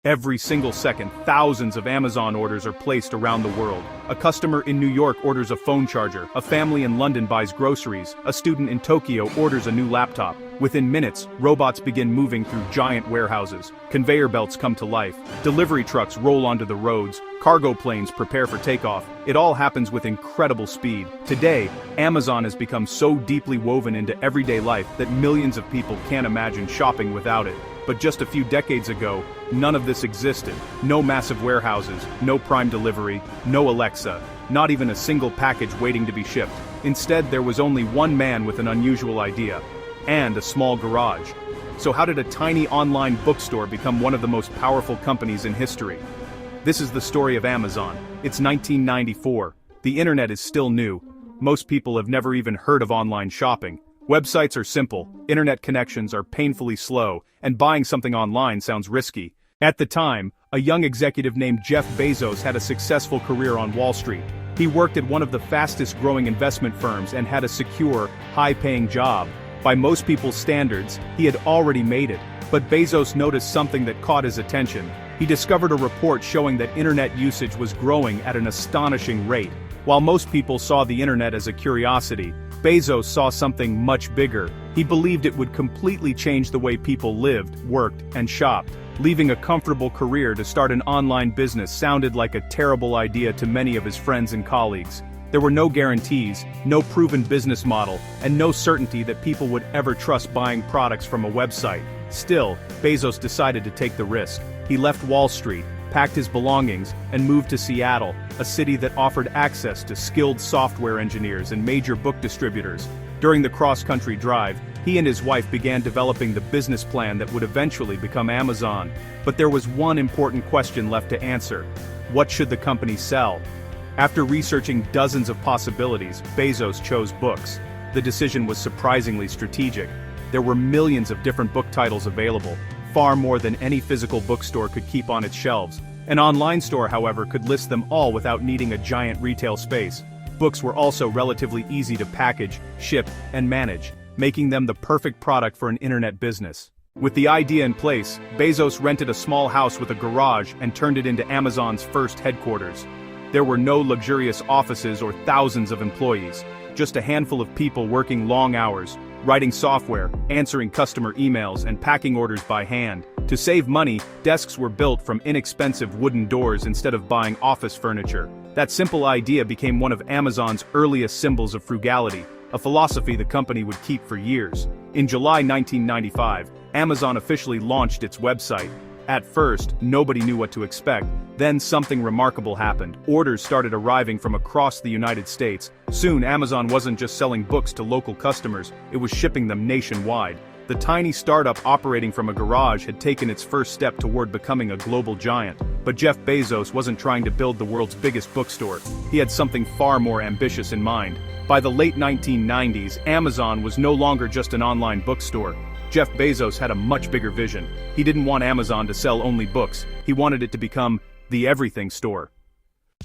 Every single second, thousands of Amazon orders are placed around the world. A customer in New York orders a phone charger, a family in London buys groceries, a student in Tokyo orders a new laptop. Within minutes, robots begin moving through giant warehouses. Conveyor belts come to life. Delivery trucks roll onto the roads. Cargo planes prepare for takeoff. It all happens with incredible speed. Today, Amazon has become so deeply woven into everyday life that millions of people can't imagine shopping without it. But just a few decades ago, none of this existed. No massive warehouses, no Prime delivery, no Alexa, not even a single package waiting to be shipped. Instead, there was only one man with an unusual idea. And a small garage. So how did a tiny online bookstore become one of the most powerful companies in history? This is the story of Amazon. It's 1994. The internet is still new. Most people have never even heard of online shopping. Websites are simple, internet connections are painfully slow, and buying something online sounds risky. At the time, a young executive named Jeff Bezos had a successful career on Wall Street. He worked at one of the fastest-growing investment firms and had a secure, high-paying job. By most people's standards, he had already made it. But Bezos noticed something that caught his attention. He discovered a report showing that internet usage was growing at an astonishing rate. While most people saw the internet as a curiosity, Bezos saw something much bigger. He believed it would completely change the way people lived, worked, and shopped. Leaving a comfortable career to start an online business sounded like a terrible idea to many of his friends and colleagues. There were no guarantees, no proven business model, and no certainty that people would ever trust buying products from a website. Still, Bezos decided to take the risk. He left Wall Street, packed his belongings, and moved to Seattle, a city that offered access to skilled software engineers and major book distributors. During the cross-country drive, he and his wife began developing the business plan that would eventually become Amazon. But there was one important question left to answer. What should the company sell? After researching dozens of possibilities, Bezos chose books. The decision was surprisingly strategic. There were millions of different book titles available, far more than any physical bookstore could keep on its shelves. An online store, however, could list them all without needing a giant retail space. Books were also relatively easy to package, ship, and manage, making them the perfect product for an internet business. With the idea in place, Bezos rented a small house with a garage and turned it into Amazon's first headquarters. There were no luxurious offices or thousands of employees, just a handful of people working long hours, writing software, answering customer emails, and packing orders by hand. To save money, desks were built from inexpensive wooden doors instead of buying office furniture. That simple idea became one of Amazon's earliest symbols of frugality, a philosophy the company would keep for years. In July 1995, Amazon officially launched its website. At first, nobody knew what to expect. Then something remarkable happened. Orders started arriving from across the United States. Soon, Amazon wasn't just selling books to local customers, it was shipping them nationwide. The tiny startup operating from a garage had taken its first step toward becoming a global giant. But Jeff Bezos wasn't trying to build the world's biggest bookstore. He had something far more ambitious in mind. By the late 1990s, Amazon was no longer just an online bookstore. Jeff Bezos had a much bigger vision. He didn't want Amazon to sell only books. He wanted it to become the everything store.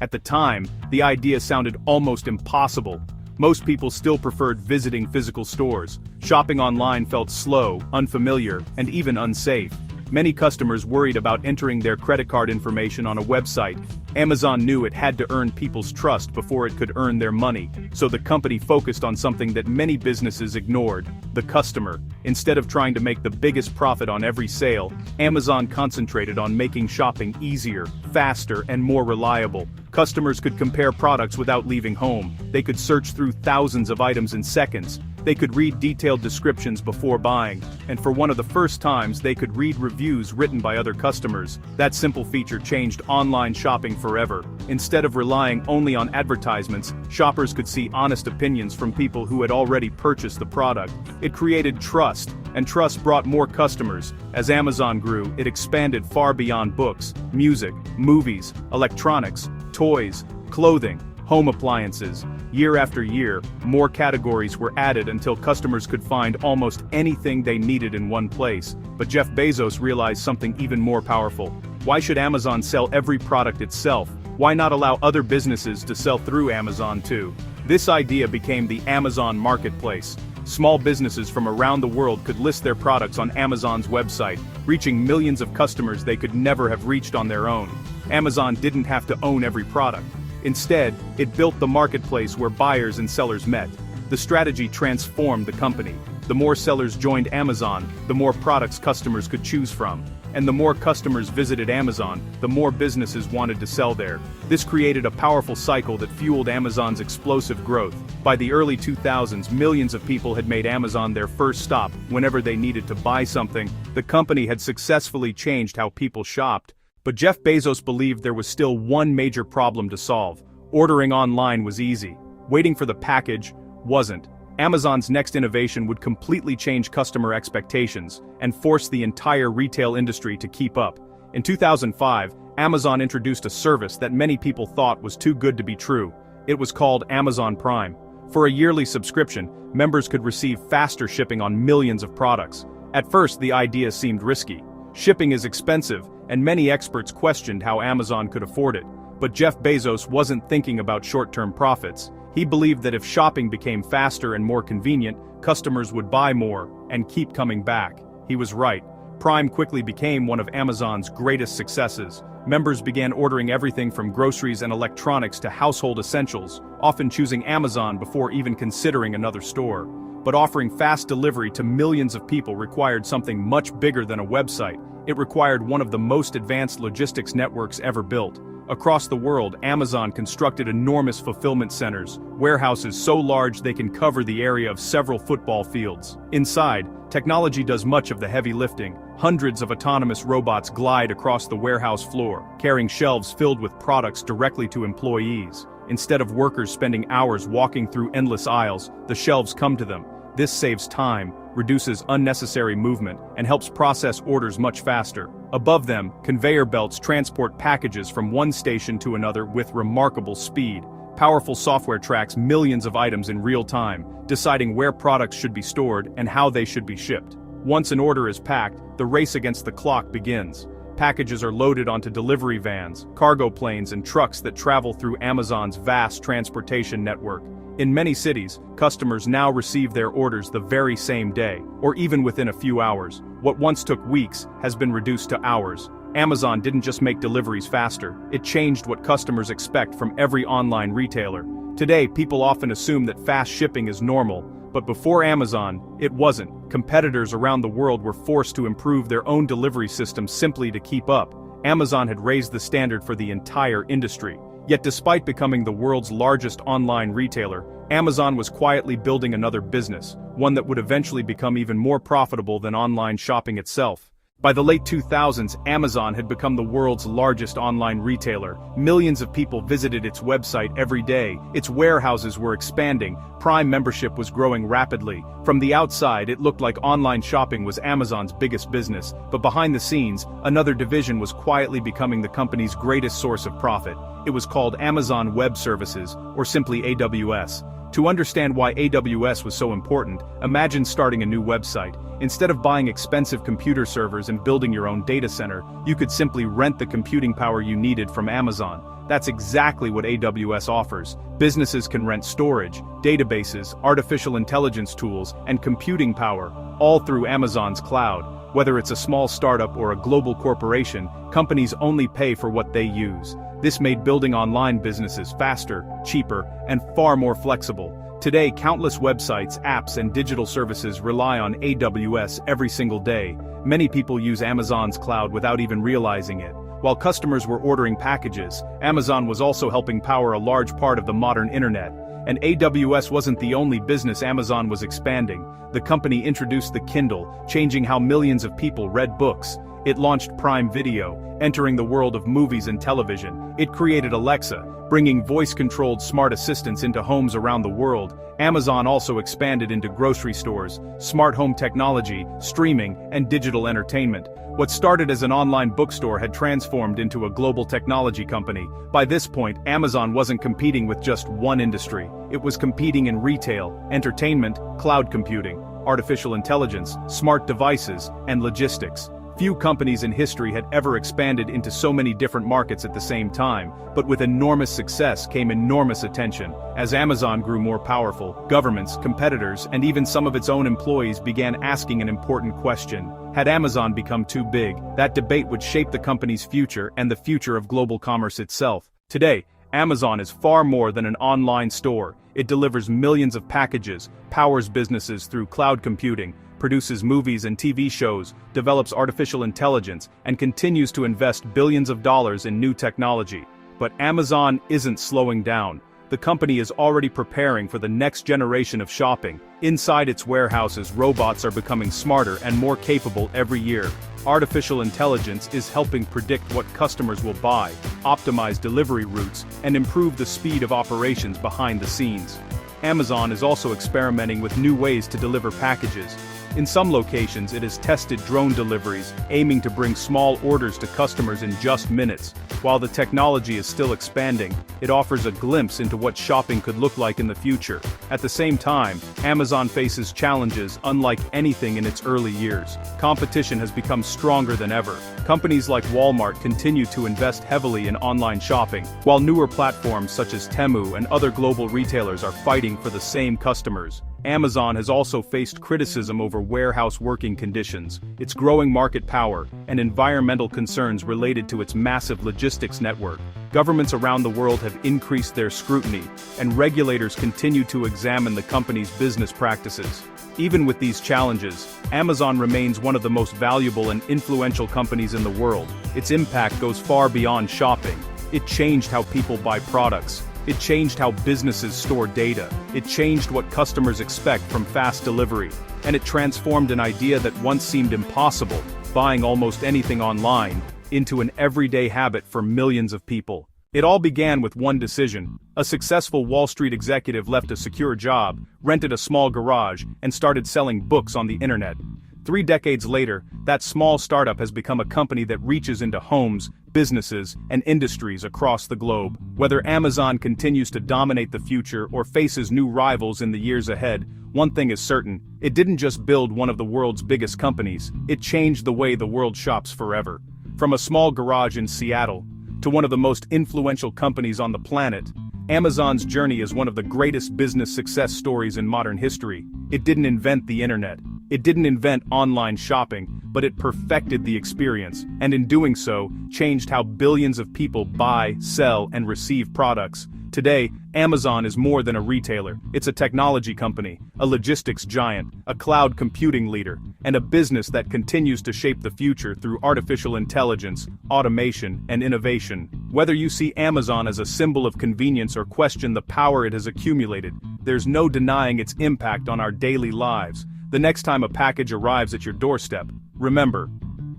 At the time, the idea sounded almost impossible. Most people still preferred visiting physical stores. Shopping online felt slow, unfamiliar, and even unsafe. Many customers worried about entering their credit card information on a website. Amazon knew it had to earn people's trust before it could earn their money, so the company focused on something that many businesses ignored: the customer. Instead of trying to make the biggest profit on every sale, Amazon concentrated on making shopping easier, faster, and more reliable. Customers could compare products without leaving home. They could search through thousands of items in seconds. They could read detailed descriptions before buying, and for one of the first times they could read reviews written by other customers. That simple feature changed online shopping forever. Instead of relying only on advertisements, shoppers could see honest opinions from people who had already purchased the product. It created trust, and trust brought more customers. As Amazon grew, it expanded far beyond books, music, movies, electronics, toys, clothing, home appliances. Year after year, more categories were added until customers could find almost anything they needed in one place. But Jeff Bezos realized something even more powerful. Why should Amazon sell every product itself? Why not allow other businesses to sell through Amazon too? This idea became the Amazon Marketplace. Small businesses from around the world could list their products on Amazon's website, reaching millions of customers they could never have reached on their own. Amazon didn't have to own every product. Instead, it built the marketplace where buyers and sellers met. The strategy transformed the company. The more sellers joined Amazon, the more products customers could choose from. And the more customers visited Amazon, the more businesses wanted to sell there. This created a powerful cycle that fueled Amazon's explosive growth. By the early 2000s, millions of people had made Amazon their first stop whenever they needed to buy something. The company had successfully changed how people shopped. But Jeff Bezos believed there was still one major problem to solve. Ordering online was easy. Waiting for the package wasn't. Amazon's next innovation would completely change customer expectations and force the entire retail industry to keep up. In 2005, Amazon introduced a service that many people thought was too good to be true. It was called Amazon Prime. For a yearly subscription, members could receive faster shipping on millions of products. At first, the idea seemed risky. Shipping is expensive, and many experts questioned how Amazon could afford it. But Jeff Bezos wasn't thinking about short-term profits. He believed that if shopping became faster and more convenient, customers would buy more and keep coming back. He was right. Prime quickly became one of Amazon's greatest successes. Members began ordering everything from groceries and electronics to household essentials, often choosing Amazon before even considering another store. But offering fast delivery to millions of people required something much bigger than a website. It required one of the most advanced logistics networks ever built. Across the world, Amazon constructed enormous fulfillment centers, warehouses so large they can cover the area of several football fields. Inside, technology does much of the heavy lifting. Hundreds of autonomous robots glide across the warehouse floor, carrying shelves filled with products directly to employees. Instead of workers spending hours walking through endless aisles, the shelves come to them. This saves time, reduces unnecessary movement, and helps process orders much faster. Above them, conveyor belts transport packages from one station to another with remarkable speed. Powerful software tracks millions of items in real time, deciding where products should be stored and how they should be shipped. Once an order is packed, the race against the clock begins. Packages are loaded onto delivery vans, cargo planes, and trucks that travel through Amazon's vast transportation network. In many cities, customers now receive their orders the very same day, or even within a few hours. What once took weeks has been reduced to hours. Amazon didn't just make deliveries faster, it changed what customers expect from every online retailer. Today, people often assume that fast shipping is normal, but before Amazon, it wasn't. Competitors around the world were forced to improve their own delivery systems simply to keep up. Amazon had raised the standard for the entire industry. Yet despite becoming the world's largest online retailer, Amazon was quietly building another business, one that would eventually become even more profitable than online shopping itself. By the late 2000s, Amazon had become the world's largest online retailer. Millions of people visited its website every day, its warehouses were expanding, Prime membership was growing rapidly. From the outside, it looked like online shopping was Amazon's biggest business, but behind the scenes, another division was quietly becoming the company's greatest source of profit. It was called Amazon Web Services, or simply AWS. To understand why AWS was so important, imagine starting a new website. Instead of buying expensive computer servers and building your own data center, you could simply rent the computing power you needed from Amazon. That's exactly what AWS offers. Businesses can rent storage, databases, artificial intelligence tools, and computing power, all through Amazon's cloud. Whether it's a small startup or a global corporation, companies only pay for what they use. This made building online businesses faster, cheaper, and far more flexible. Today, countless websites, apps, and digital services rely on AWS every single day. Many people use Amazon's cloud without even realizing it. While customers were ordering packages, Amazon was also helping power a large part of the modern internet. And AWS wasn't the only business Amazon was expanding. The company introduced the Kindle, changing how millions of people read books. It launched Prime Video, entering the world of movies and television. It created Alexa, bringing voice-controlled smart assistants into homes around the world. Amazon also expanded into grocery stores, smart home technology, streaming, and digital entertainment. What started as an online bookstore had transformed into a global technology company. By this point, Amazon wasn't competing with just one industry. It was competing in retail, entertainment, cloud computing, artificial intelligence, smart devices, and logistics. Few companies in history had ever expanded into so many different markets at the same time, but with enormous success came enormous attention. As Amazon grew more powerful, governments, competitors, and even some of its own employees began asking an important question. Had Amazon become too big, that debate would shape the company's future and the future of global commerce itself. Today, Amazon is far more than an online store. It delivers millions of packages, powers businesses through cloud computing, produces movies and TV shows, develops artificial intelligence, and continues to invest billions of dollars in new technology. But Amazon isn't slowing down. The company is already preparing for the next generation of shopping. Inside its warehouses, robots are becoming smarter and more capable every year. Artificial intelligence is helping predict what customers will buy, optimize delivery routes, and improve the speed of operations behind the scenes. Amazon is also experimenting with new ways to deliver packages. In some locations, it has tested drone deliveries, aiming to bring small orders to customers in just minutes. While the technology is still expanding, it offers a glimpse into what shopping could look like in the future. At the same time, Amazon faces challenges unlike anything in its early years. Competition has become stronger than ever. Companies like Walmart continue to invest heavily in online shopping, while newer platforms such as Temu and other global retailers are fighting for the same customers. Amazon has also faced criticism over warehouse working conditions, its growing market power, and environmental concerns related to its massive logistics network. Governments around the world have increased their scrutiny, and regulators continue to examine the company's business practices. Even with these challenges, Amazon remains one of the most valuable and influential companies in the world. Its impact goes far beyond shopping. It changed how people buy products. It changed how businesses store data. It changed what customers expect from fast delivery. And it transformed an idea that once seemed impossible, buying almost anything online, into an everyday habit for millions of people. It all began with one decision. A successful Wall Street executive left a secure job, rented a small garage, and started selling books on the internet. 3 decades later, that small startup has become a company that reaches into homes, businesses, and industries across the globe. Whether Amazon continues to dominate the future or faces new rivals in the years ahead, one thing is certain: it didn't just build one of the world's biggest companies, it changed the way the world shops forever. From a small garage in Seattle to one of the most influential companies on the planet, Amazon's journey is one of the greatest business success stories in modern history. It didn't invent the internet. It didn't invent online shopping, but it perfected the experience, and in doing so, changed how billions of people buy, sell, and receive products. Today, Amazon is more than a retailer. It's a technology company, a logistics giant, a cloud computing leader, and a business that continues to shape the future through artificial intelligence, automation, and innovation. Whether you see Amazon as a symbol of convenience or question the power it has accumulated, there's no denying its impact on our daily lives. The next time a package arrives at your doorstep, remember,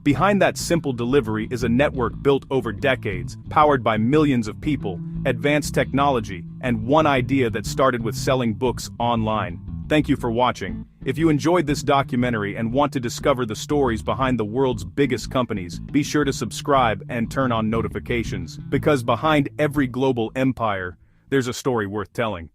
behind that simple delivery is a network built over decades, powered by millions of people, advanced technology, and one idea that started with selling books online. Thank you for watching. If you enjoyed this documentary and want to discover the stories behind the world's biggest companies, be sure to subscribe and turn on notifications, because behind every global empire, there's a story worth telling.